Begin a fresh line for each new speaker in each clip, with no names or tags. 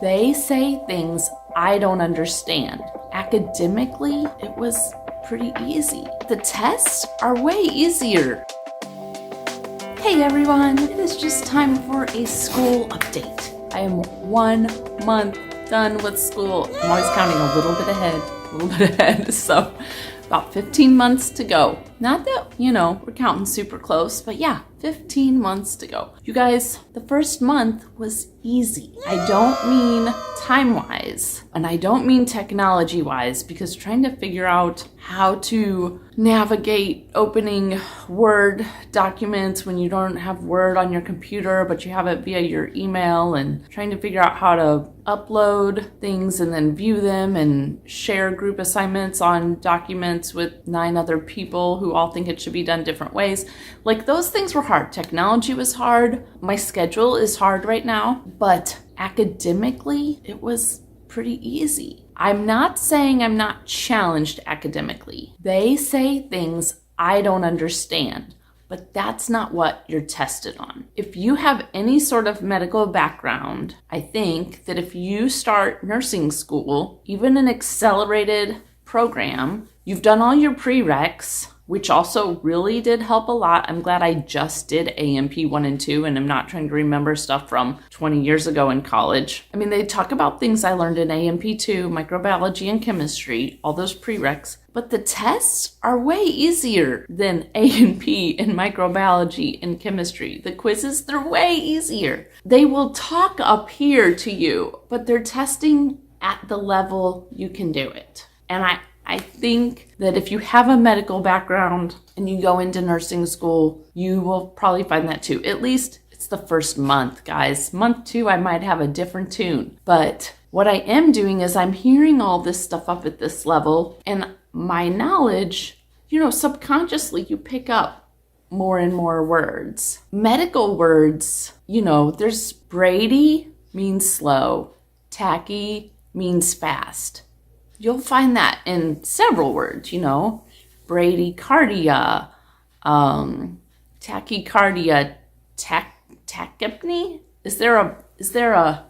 They say things I don't understand. Academically, it was pretty easy. The tests are way easier. Hey everyone, it is just time for a school update. I am 1 month done with school. I'm always counting a little bit ahead, so about 15 months to go. Not that, we're counting super close, but yeah, 15 months to go. You guys, the first month was easy. I don't mean time-wise, and I don't mean technology-wise, because trying to figure out how to navigate opening Word documents when you don't have Word on your computer, but you have it via your email, and trying to figure out how to upload things and then view them and share group assignments on documents with 9 other people who all think it should be done different ways. Like, those things were hard. Technology was hard. My schedule is hard right now, but academically, it was pretty easy. I'm not saying I'm not challenged academically. They say things I don't understand, but that's not what you're tested on. If you have any sort of medical background, I think that if you start nursing school, even an accelerated program, you've done all your prereqs, which also really did help a lot. I'm glad I just did A&P 1 and 2, and I'm not trying to remember stuff from 20 years ago in college. I mean, they talk about things I learned in A&P 2, microbiology and chemistry, all those prereqs, but the tests are way easier than A&P and microbiology and chemistry. The quizzes, they're way easier. They will talk up here to you, but they're testing at the level you can do it. And I think that if you have a medical background and you go into nursing school, you will probably find that too. At least it's the first month, guys. Month 2, I might have a different tune. But what I am doing is I'm hearing all this stuff up at this level, and my knowledge, subconsciously you pick up more and more words. Medical words, there's Brady means slow, tacky means fast. You'll find that in several words, bradycardia, tachycardia, tachypnea. Is there a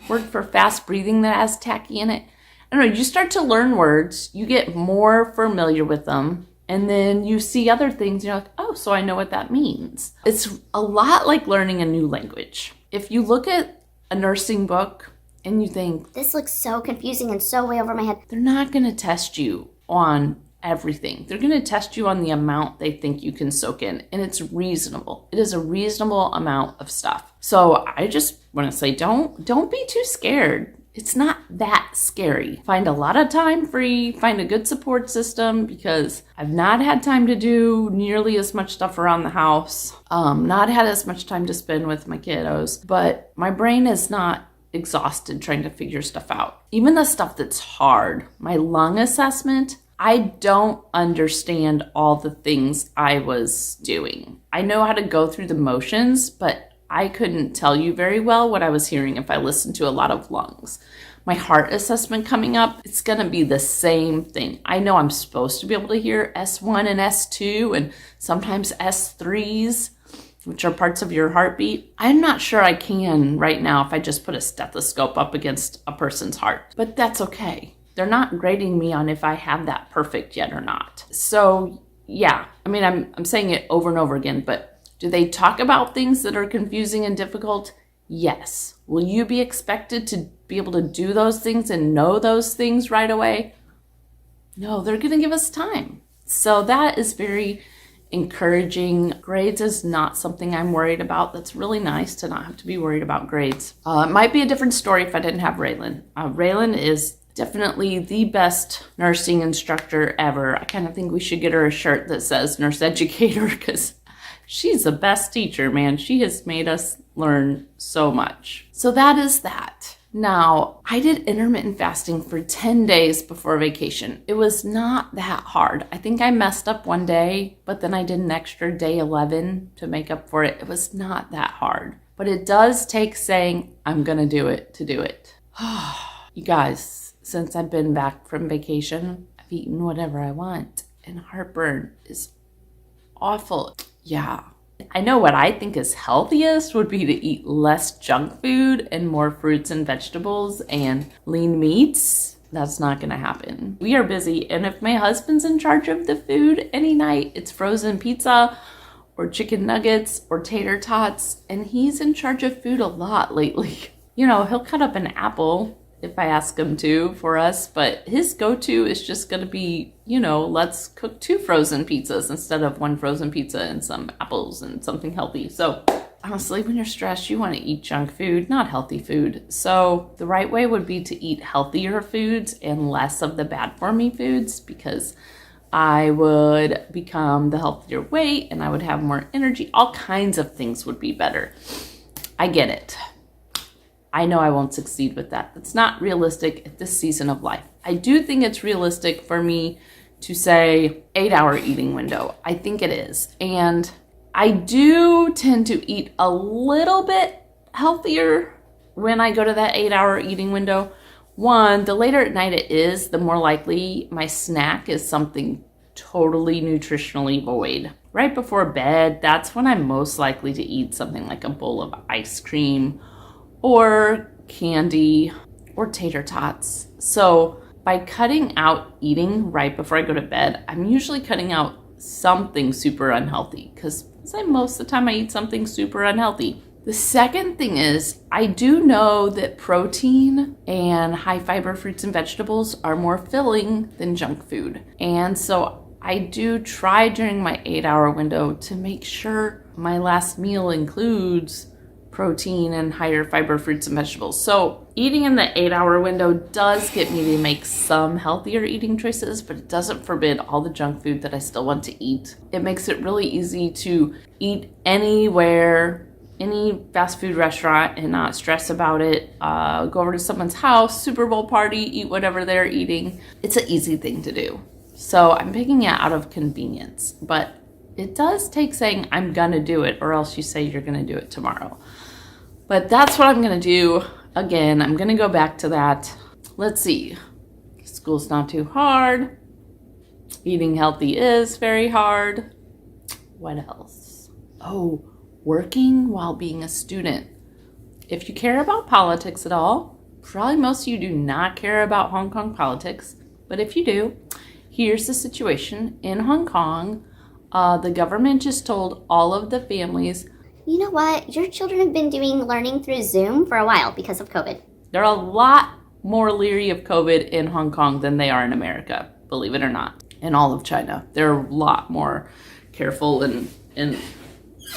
word for fast breathing that has tachy in it? I don't know. You start to learn words, you get more familiar with them, and then you see other things, and you're like, oh, so I know what that means. It's a lot like learning a new language. If you look at a nursing book, and you think,
this looks so confusing and so way over my head,
they're not going to test you on everything. They're going to test you on the amount they think you can soak in, and it's reasonable. It is a reasonable amount of stuff. So I just want to say, don't be too scared. It's not that scary. Find a lot of time free, find a good support system, because I've not had time to do nearly as much stuff around the house, not had as much time to spend with my kiddos, but my brain is not exhausted trying to figure stuff out. Even the stuff that's hard, my lung assessment, I don't understand all the things I was doing. I know how to go through the motions, but I couldn't tell you very well what I was hearing if I listened to a lot of lungs. My heart assessment coming up, it's going to be the same thing. I know I'm supposed to be able to hear S1 and S2 and sometimes S3s, which are parts of your heartbeat. I'm not sure I can right now if I just put a stethoscope up against a person's heart, but that's okay. They're not grading me on if I have that perfect yet or not. So yeah, I mean, I'm saying it over and over again, but do they talk about things that are confusing and difficult? Yes. Will you be expected to be able to do those things and know those things right away? No, they're going to give us time. So that is very encouraging. Grades is not something I'm worried about. That's really nice to not have to be worried about grades. It might be a different story if I didn't have Raylan. Raylan is definitely the best nursing instructor ever. I kind of think we should get her a shirt that says nurse educator, because she's the best teacher, man. She has made us learn so much. So that is that. Now, I did intermittent fasting for 10 days before vacation. It was not that hard. I think I messed up one day, but then I did an extra day 11 to make up for it. It was not that hard. But it does take saying, I'm going to do it to do it. You guys, since I've been back from vacation, I've eaten whatever I want. And heartburn is awful. Yeah, I know what I think is healthiest would be to eat less junk food and more fruits and vegetables and lean meats. That's not going to happen. We are busy, and if my husband's in charge of the food any night, it's frozen pizza or chicken nuggets or tater tots, and he's in charge of food a lot lately. You know, he'll cut up an apple if I ask him to for us, but his go-to is just going to be, you know, let's cook 2 frozen pizzas instead of 1 frozen pizza and some apples and something healthy. So honestly, when you're stressed, you want to eat junk food, not healthy food. So the right way would be to eat healthier foods and less of the bad for me foods, because I would become the healthier weight and I would have more energy. All kinds of things would be better. I get it. I know I won't succeed with that. That's not realistic at this season of life. I do think it's realistic for me to say 8-hour eating window. I think it is. And I do tend to eat a little bit healthier when I go to that 8-hour eating window. One, the later at night it is, the more likely my snack is something totally nutritionally void. Right before bed, that's when I'm most likely to eat something like a bowl of ice cream or candy or tater tots. So by cutting out eating right before I go to bed, I'm usually cutting out something super unhealthy, because most of the time I eat something super unhealthy. The second thing is, I do know that protein and high fiber fruits and vegetables are more filling than junk food. And so I do try during my 8-hour window to make sure my last meal includes protein and higher fiber fruits and vegetables. So eating in the 8-hour window does get me to make some healthier eating choices, but it doesn't forbid all the junk food that I still want to eat. It makes it really easy to eat anywhere, any fast food restaurant, and not stress about it. Go over to someone's house, Super Bowl party, eat whatever they're eating. It's an easy thing to do. So I'm picking it out of convenience, but it does take saying I'm gonna do it, or else you say you're gonna do it tomorrow. But that's what I'm gonna do. Again, I'm gonna go back to that. Let's see. School's not too hard. Eating healthy is very hard. What else? Oh, working while being a student. If you care about politics at all, probably most of you do not care about Hong Kong politics, but if you do, here's the situation. In Hong Kong, the government just told all of the families,
You know what? Your children have been doing learning through Zoom for a while because of COVID.
they're a lot more leery of COVID in Hong Kong than they are in America, believe it or not, in all of China. They're a lot more careful and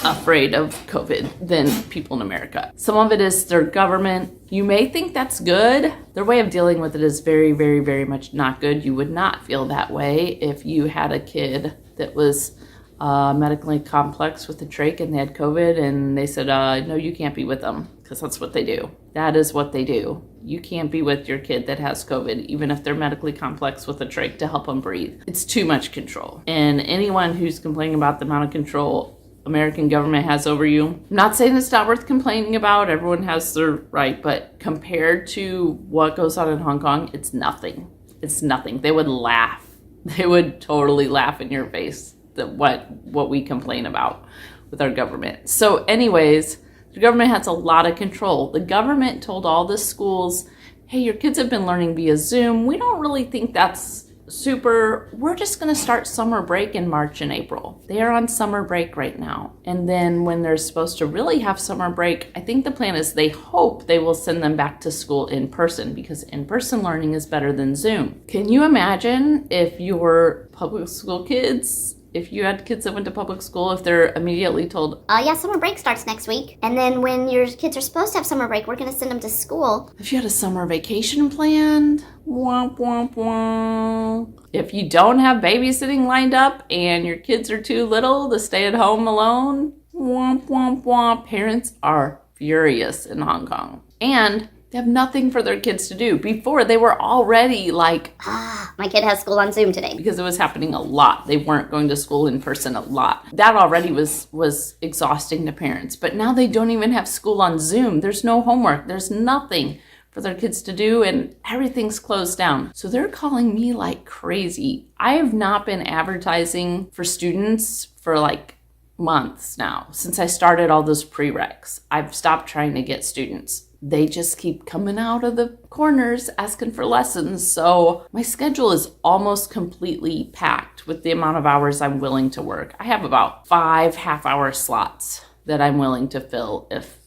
afraid of COVID than people in America. Some of it is their government. You may think that's good. Their way of dealing with it is very, very, very much not good. You would not feel that way if you had a kid that was medically complex with a trach and they had COVID and they said, no, you can't be with them, because that's what they do. That is what they do. You can't be with your kid that has COVID, even if they're medically complex with a trach, to help them breathe. It's too much control. And anyone who's complaining about the amount of control American government has over you, I'm not saying it's not worth complaining about. Everyone has their right, but compared to what goes on in Hong Kong, it's nothing. It's nothing. They would laugh. They would totally laugh in your face that what we complain about with our government. So anyways, the government has a lot of control. The government told all the schools, hey, your kids have been learning via Zoom. We don't really think that's super. We're just going to start summer break in March and April. They are on summer break right now. And then when they're supposed to really have summer break, I think the plan is they hope they will send them back to school in person, because in-person learning is better than Zoom. Can you imagine if your public school kids, if you had kids that went to public school, if they're immediately told,
Yeah, summer break starts next week. And then when your kids are supposed to have summer break, we're going to send them to school.
if you had a summer vacation planned, womp, womp, womp. If you don't have babysitting lined up and your kids are too little to stay at home alone, womp, womp, womp. Parents are furious in Hong Kong. And they have nothing for their kids to do. Before, they were already like,
My kid has school on Zoom today.
because it was happening a lot. They weren't going to school in person a lot. That already was exhausting to parents. But now they don't even have school on Zoom. There's no homework. There's nothing for their kids to do, and everything's closed down. So they're calling me like crazy. I have not been advertising for students for like months now since I started all those prereqs. I've stopped trying to get students. They just keep coming out of the corners asking for lessons. So my schedule is almost completely packed with the amount of hours I'm willing to work. I have about 5 half-hour slots that I'm willing to fill if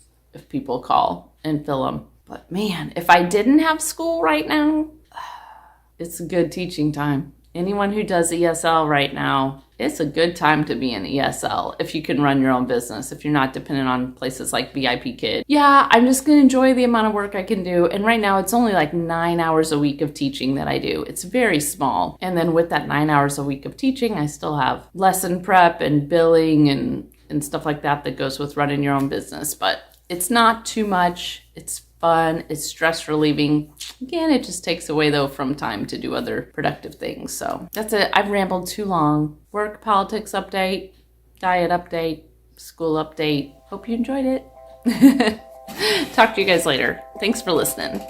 people call and fill them. But man, if I didn't have school right now, it's a good teaching time. Anyone who does ESL right now, it's a good time to be in ESL if you can run your own business, if you're not dependent on places like VIP Kid. Yeah, I'm just going to enjoy the amount of work I can do. And right now it's only like 9 hours a week of teaching that I do. It's very small. And then with that 9 hours a week of teaching, I still have lesson prep and billing and stuff like that goes with running your own business. But it's not too much. It's fun. It's stress relieving. Again, it just takes away though from time to do other productive things. So that's it. I've rambled too long. Work, politics update, diet update, school update. Hope you enjoyed it. Talk to you guys later. Thanks for listening.